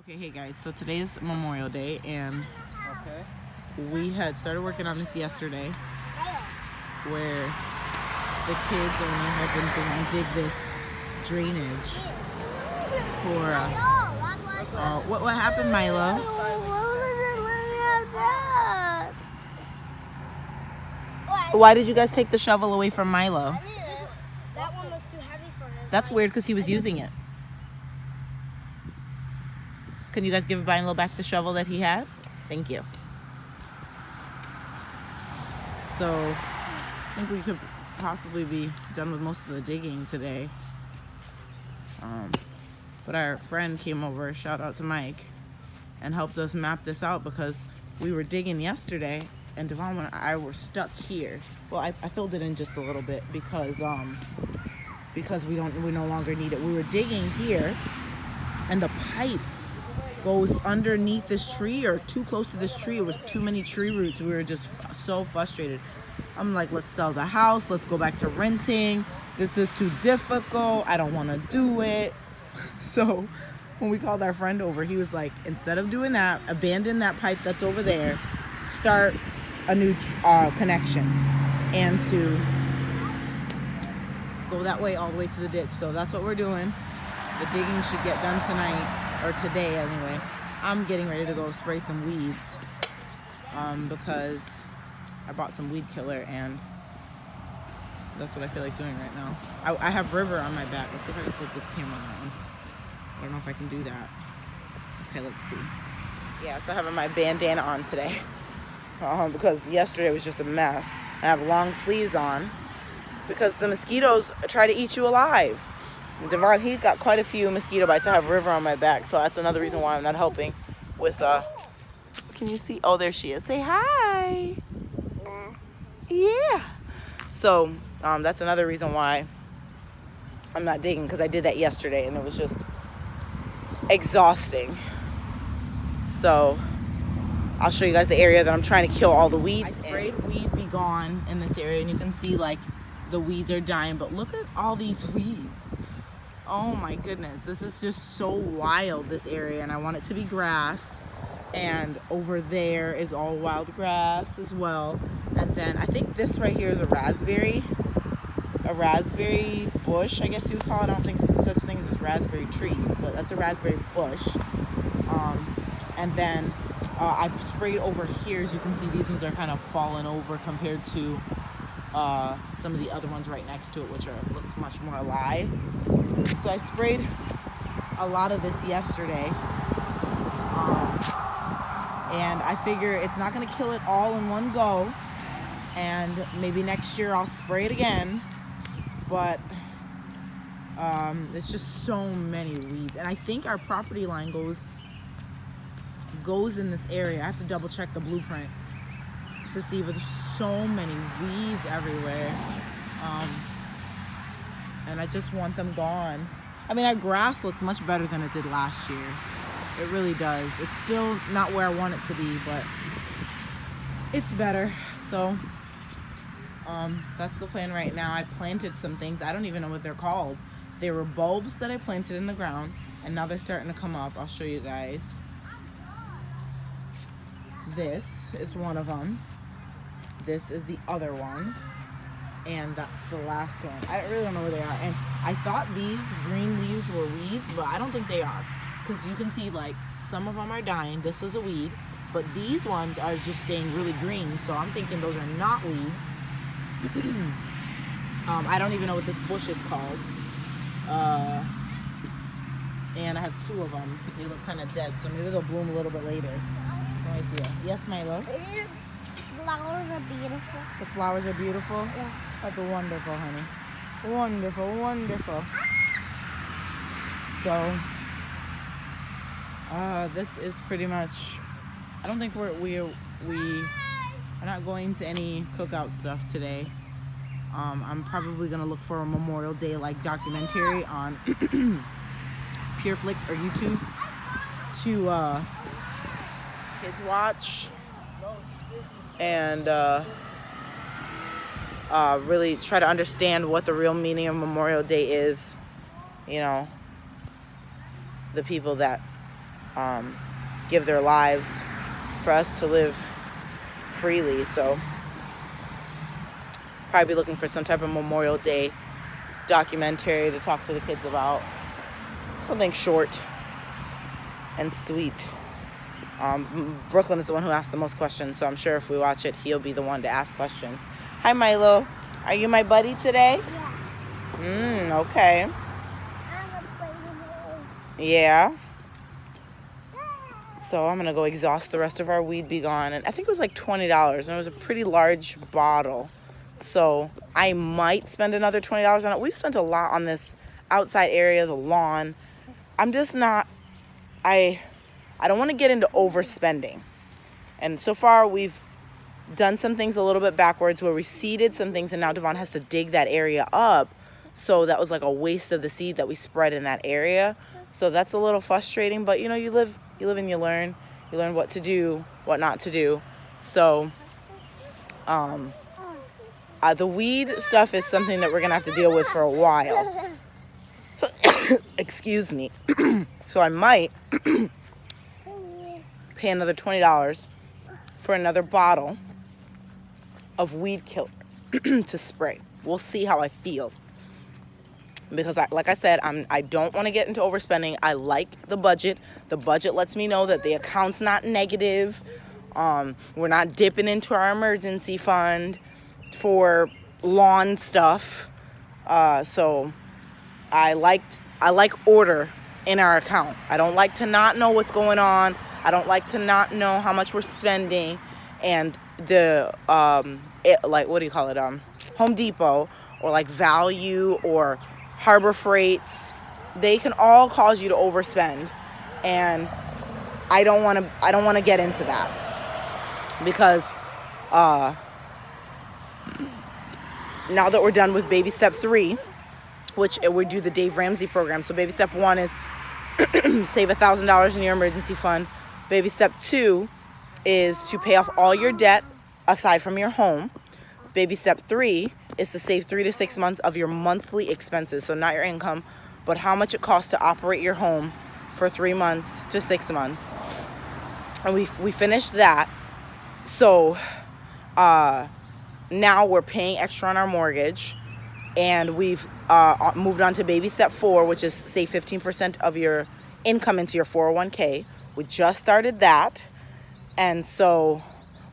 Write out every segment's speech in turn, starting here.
Okay, hey guys, so today is Memorial Day and we had started working on this yesterday where the kids are helping to dig this drainage for, what happened, Milo? Why did you guys take the shovel away from Milo? That one was too heavy for him. That's weird because he was using it. Can you guys give Milo back the shovel that he had? Thank you. So, I think we could possibly be done with most of the digging today. But our friend came over, shout out to Mike, and helped us map this out because we were digging yesterday and Devon and I were stuck here. Well, I filled it in just a little bit because we no longer need it. We were digging here and the pipe goes underneath this tree or too close to this tree. It was too many tree roots. We were just so frustrated. I'm like, let's sell the house. Let's go back to renting. This is too difficult. I don't want to do it. So when we called our friend over, he was like, instead of doing that, abandon that pipe that's over there, start a new connection and to go that way all the way to the ditch. So that's what we're doing. The digging should get done tonight. Or today anyway. I'm getting ready to go spray some weeds because I bought some weed killer and that's what I feel like doing right now. I have River on my back. Let's see if I can flip this camera on. I don't know if I can do that. Okay, let's see. Yeah, so I have my bandana on today because yesterday was just a mess. I have long sleeves on because the mosquitoes try to eat you alive. Devon, he got quite a few mosquito bites. I have River on my back, so that's another reason why I'm not helping with, can you see? Oh, there she is. Say hi. Yeah. So, that's another reason why I'm not digging, because I did that yesterday, and it was just exhausting. So, I'll show you guys the area that I'm trying to kill all the weeds. I sprayed Weed Be Gone in this area, and you can see, like, the weeds are dying, but look at all these weeds. Oh my goodness, this is just so wild, this area, and I want it to be grass. And over there is all wild grass as well. And then I think this right here is a raspberry bush, I guess you would call it. I don't think such things as raspberry trees, but that's a raspberry bush. And then I sprayed over here. As you can see, these ones are kind of fallen over compared to some of the other ones right next to it, which looks much more alive. So I sprayed a lot of this yesterday, and I figure it's not going to kill it all in one go, and maybe next year I'll spray it again, but it's just so many weeds, and I think our property line goes in this area. I have to double check the blueprint to see, but there's so many weeds everywhere, and I just want them gone. I mean, our grass looks much better than it did last year. It really does. It's still not where I want it to be, but it's better. So that's the plan right now. I planted some things. I don't even know what they're called. They were bulbs that I planted in the ground, and now they're starting to come up. I'll show you guys. This is one of them. This is the other one. And that's the last one. I really don't know where they are. And I thought these green leaves were weeds, but I don't think they are. Because you can see, like, some of them are dying. This is a weed. But these ones are just staying really green. So I'm thinking those are not weeds. I don't even know what this bush is called. And I have two of them. They look kind of dead. So maybe they'll bloom a little bit later. No idea. Yes, Milo? The flowers are beautiful. The flowers are beautiful? Yeah. That's wonderful, honey. Wonderful, wonderful. So, this is pretty much, I don't think we are not going to any cookout stuff today. I'm probably going to look for a Memorial Day like documentary on PureFlix or YouTube to kids watch and really try to understand what the real meaning of Memorial Day is. You know, the people that give their lives for us to live freely. So probably looking for some type of Memorial Day documentary to talk to the kids about. Something short and sweet. Brooklyn is the one who asked the most questions, so I'm sure if we watch it, he'll be the one to ask questions. Hi, Milo. Are you my buddy today? Yeah. Okay. I'm gonna play with you. Yeah. So I'm gonna go exhaust the rest of our weed be gone, and I think it was like $20, and it was a pretty large bottle. So I might spend another $20 on it. We've spent a lot on this outside area, the lawn. I'm just not. I don't want to get into overspending, and so far we've done some things a little bit backwards where we seeded some things, and now Devon has to dig that area up. So that was like a waste of the seed that we spread in that area. So that's a little frustrating, but you know, you live and you learn. You learn what to do, what not to do. So the weed stuff is something that we're gonna have to deal with for a while. Excuse me. So I might pay another $20 for another bottle of weed killer to spray. We'll see how I feel. Because like I said, I don't want to get into overspending. I like the budget. The budget lets me know that the account's not negative. We're not dipping into our emergency fund for lawn stuff. So I like order in our account. I don't like to not know what's going on. I don't like to not know how much we're spending. And the what do you call it? Home Depot or like Value or Harbor Freights, they can all cause you to overspend, and I don't want to get into that, because now that we're done with baby step 3, which we do the Dave Ramsey program. So baby step 1 is save $1,000 in your emergency fund. Baby step 2 is to pay off all your debt aside from your home. Baby step 3 is to save 3 to 6 months of your monthly expenses. So not your income, but how much it costs to operate your home for 3 months to 6 months. And we finished that. So now we're paying extra on our mortgage, and we've moved on to baby step 4, which is save 15% of your income into your 401k. We just started that, and so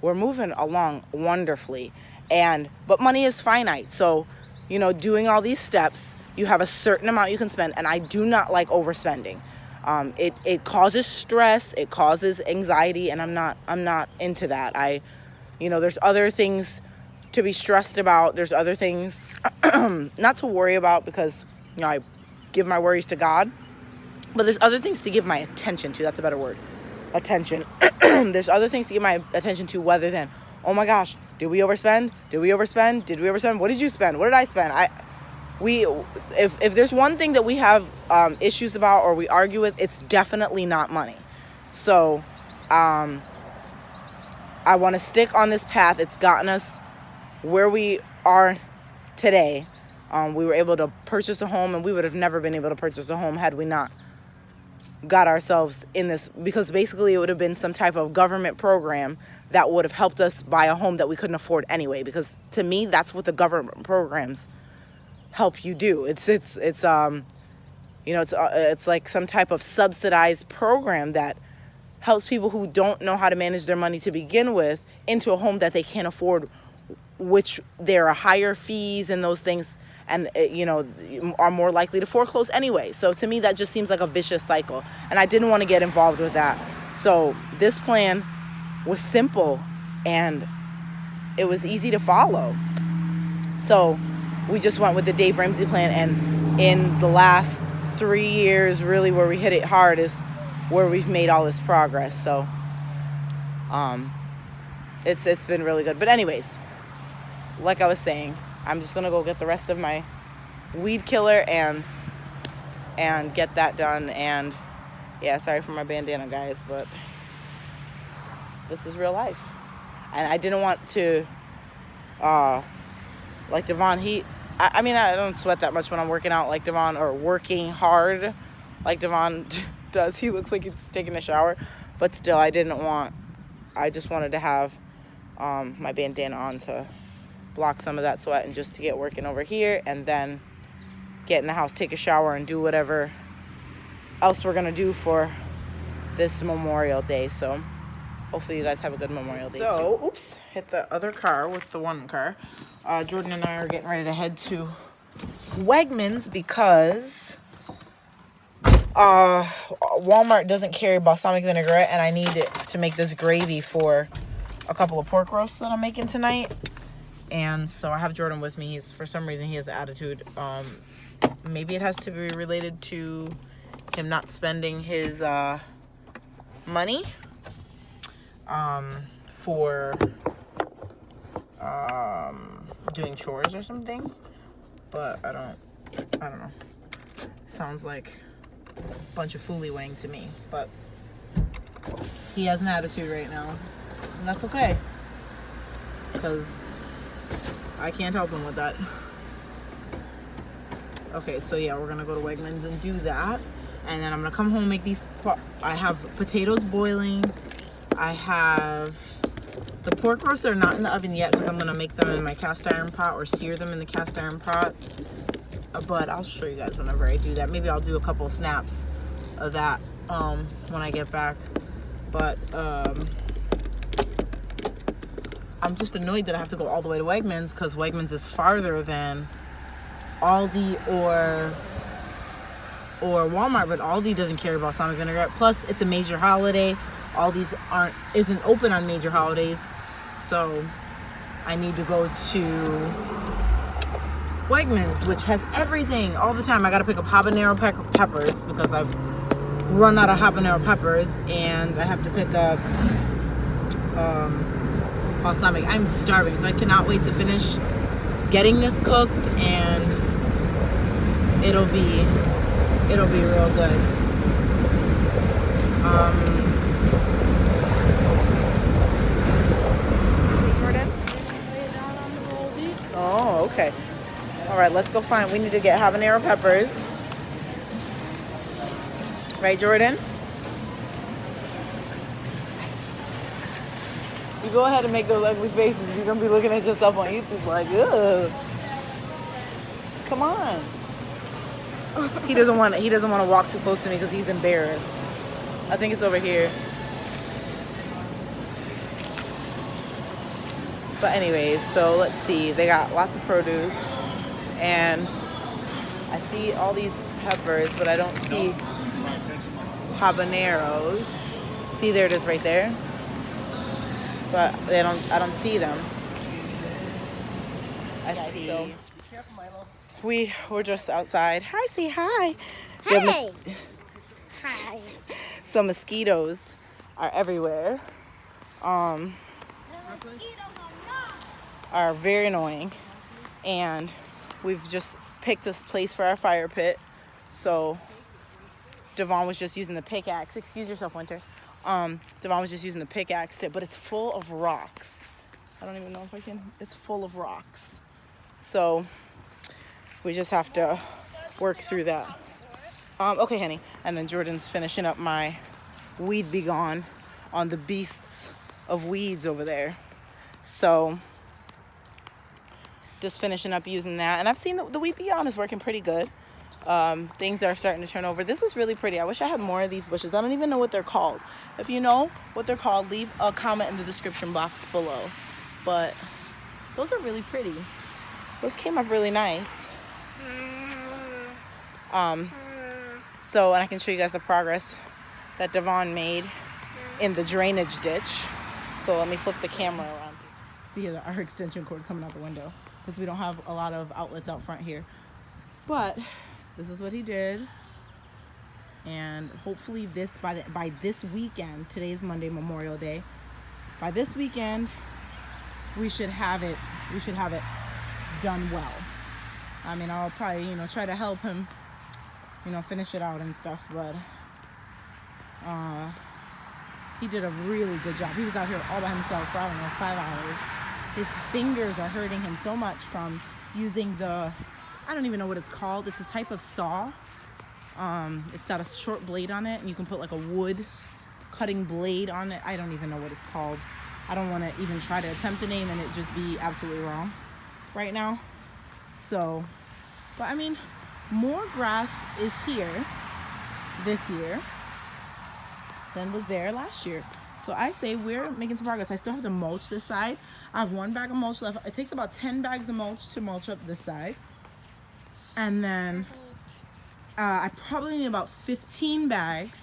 we're moving along wonderfully. But money is finite, so you know, doing all these steps, you have a certain amount you can spend, and I do not like overspending. It causes stress, it causes anxiety, and I'm not into that. There's other things to be stressed about. There's other things not to worry about, because I give my worries to God. But there's other things to give my attention to. That's a better word. Attention. There's other things to give my attention to, rather than, oh my gosh, did we overspend? Did we overspend? Did we overspend? What did you spend? What did I spend? If there's one thing that we have issues about or we argue with, it's definitely not money. So I want to stick on this path. It's gotten us where we are today. We were able to purchase a home, and we would have never been able to purchase a home had we not got ourselves in this, because basically it would have been some type of government program that would have helped us buy a home that we couldn't afford anyway. Because to me, that's what the government programs help you do. It's like some type of subsidized program that helps people who don't know how to manage their money to begin with into a home that they can't afford, which there are higher fees and those things, and are more likely to foreclose anyway. So to me, that just seems like a vicious cycle, and I didn't want to get involved with that. So this plan was simple, and it was easy to follow. So we just went with the Dave Ramsey plan, and in the last 3 years, really where we hit it hard is where we've made all this progress. So it's been really good. But anyways, like I was saying, I'm just gonna go get the rest of my weed killer and get that done. And yeah, sorry for my bandana, guys, but this is real life. And I didn't want to like Devon, I don't sweat that much when I'm working out like Devon, or working hard like Devon does. He looks like he's taking a shower, but still, I just wanted to have my bandana on to block some of that sweat and just to get working over here, and then get in the house, take a shower, and do whatever else we're gonna do for this Memorial Day. So hopefully you guys have a good Memorial Day too. Oops, hit the other car with the one car. Jordan and I are getting ready to head to Wegmans because Walmart doesn't carry balsamic vinaigrette, and I need it to make this gravy for a couple of pork roasts that I'm making tonight. And so I have Jordan with me. For some reason he has attitude. Maybe it has to be related to him not spending his money for doing chores or something, but I don't know. Sounds like a bunch of fooly-wang to me, but he has an attitude right now, and that's okay, because I can't help him with that. Okay, so yeah, we're gonna go to Wegmans and do that, and then I'm gonna come home, make these. I have potatoes boiling. I have the pork roasts are not in the oven yet because I'm gonna make them in my cast iron pot or sear them in the cast iron pot. But I'll show you guys whenever I do that. Maybe I'll do a couple snaps of that when I get back. But I'm just annoyed that I have to go all the way to Wegmans because Wegmans is farther than Aldi or Walmart, but Aldi doesn't carry balsamic vinaigrette. Plus, it's a major holiday. Aldi's isn't open on major holidays, so I need to go to Wegmans, which has everything all the time. I gotta pick up habanero peppers because I've run out of habanero peppers, and I have to pick up balsamic. I'm starving, so I cannot wait to finish getting this cooked, and it'll be real good. Oh, okay. All right, let's go find. We need to get habanero peppers. Right, Jordan? You go ahead and make those ugly faces. You're gonna be looking at yourself on YouTube like, ugh. Come on. He doesn't want to walk too close to me because he's embarrassed. I think it's over here. But anyways, so let's see. They got lots of produce, and I see all these peppers, but I don't see habaneros. See, there it is right there. But I don't see them. I see. So we're just outside. Hi, say hi. Hey. Hi. So mosquitoes are everywhere. Are very annoying, and we've just picked this place for our fire pit. So Devon was just using the pickaxe. Excuse yourself, Winter. Devon was just using the pickaxe tip, but it's full of rocks. I don't even know if I can. It's full of rocks. So we just have to work through that. Okay, honey. And then Jordan's finishing up my weed be gone on the beasts of weeds over there. So just finishing up using that, and I've seen the Wheat Beyond is working pretty good. Things are starting to turn over. This is really pretty. I wish I had more of these bushes. I don't even know what they're called. If you know what they're called, leave a comment in the description box below. But those are really pretty. Those came up really nice. So, and I can show you guys the progress that Devon made in the drainage ditch. So let me flip the camera around. See our extension cord coming out the window, because we don't have a lot of outlets out front here. But this is what he did, and hopefully by this weekend, today's Monday, Memorial Day, by this weekend we should have it done well. I mean, I'll probably try to help him finish it out and stuff, but he did a really good job. He was out here all by himself for 5 hours. His fingers are hurting him so much from using I don't even know what it's called. It's a type of saw It's got a short blade on it, and you can put like a wood cutting blade on it. I don't even know what it's called. I don't want to even try to attempt the name and it just be absolutely wrong right now. So, but I mean, more grass is here this year than was there last year. So I say we're making some progress. I still have to mulch this side. I have 1 bag of mulch left. It takes about 10 bags of mulch to mulch up this side. And then I probably need about 15 bags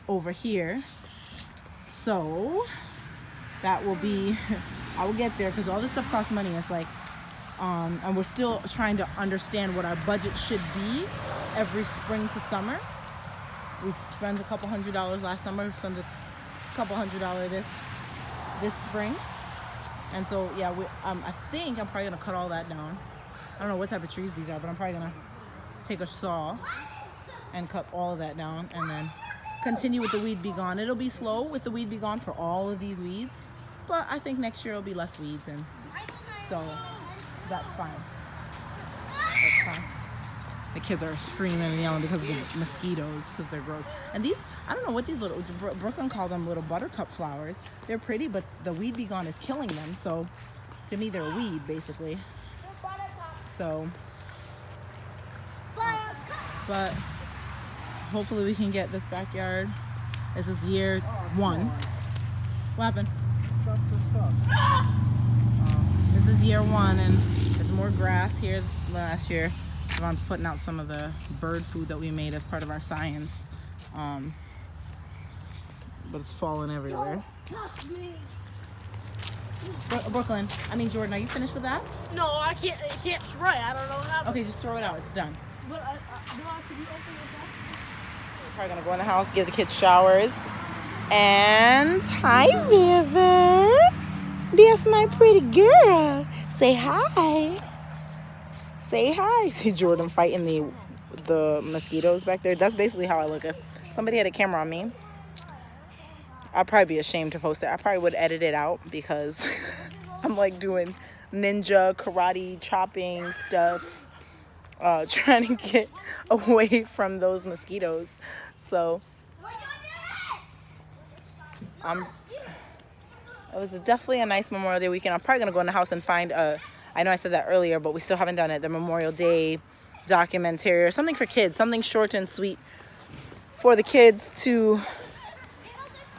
over here. So that will be, I will get there because all this stuff costs money. It's like, and we're still trying to understand what our budget should be every spring to summer. We spent a couple $100s last summer, spent a couple $100 this spring. And so yeah, I think I'm probably gonna cut all that down. I don't know what type of trees these are, but I'm probably gonna take a saw and cut all of that down and then continue with the weed be gone. It'll be slow with the weed be gone for all of these weeds, but I think next year it'll be less weeds, and so that's fine. That's fine. The kids are screaming and yelling because of the mosquitoes, because they're gross. And these, I don't know what these little, Brooklyn called them little buttercup flowers. They're pretty, but the weed be gone is killing them. So to me, they're a weed basically. So, but hopefully we can get this backyard. This is year 1. What happened? This is year 1, and there's more grass here than last year. I'm putting out some of the bird food that we made as part of our science, but it's falling everywhere. Brooklyn, Jordan, are you finished with that? No, I can't. It can't spray. I don't know what happened. Okay, just throw it out. It's done. But do I have to be open with that? We're probably gonna go in the house, give the kids showers, and hi, River. That's my pretty girl. Say hi. Say hi. See Jordan fighting the mosquitoes back there. That's basically how I look. If somebody had a camera on me, I'd probably be ashamed to post it. I probably would edit it out because I'm like doing ninja karate chopping stuff, trying to get away from those mosquitoes. So it was definitely a nice Memorial Day weekend. I'm probably gonna go in the house and find I know I said that earlier, but we still haven't done it, the Memorial Day documentary or something for kids, something short and sweet for the kids to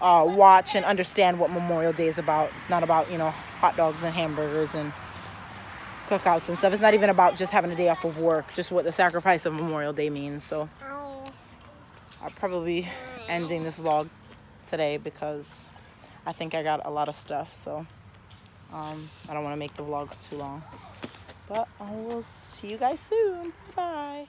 watch and understand what Memorial Day is about. It's not about, hot dogs and hamburgers and cookouts and stuff. It's not even about just having a day off of work, just what the sacrifice of Memorial Day means. So I'll probably be ending this vlog today because I think I got a lot of stuff. So I don't want to make the vlogs too long. But I will see you guys soon. Bye.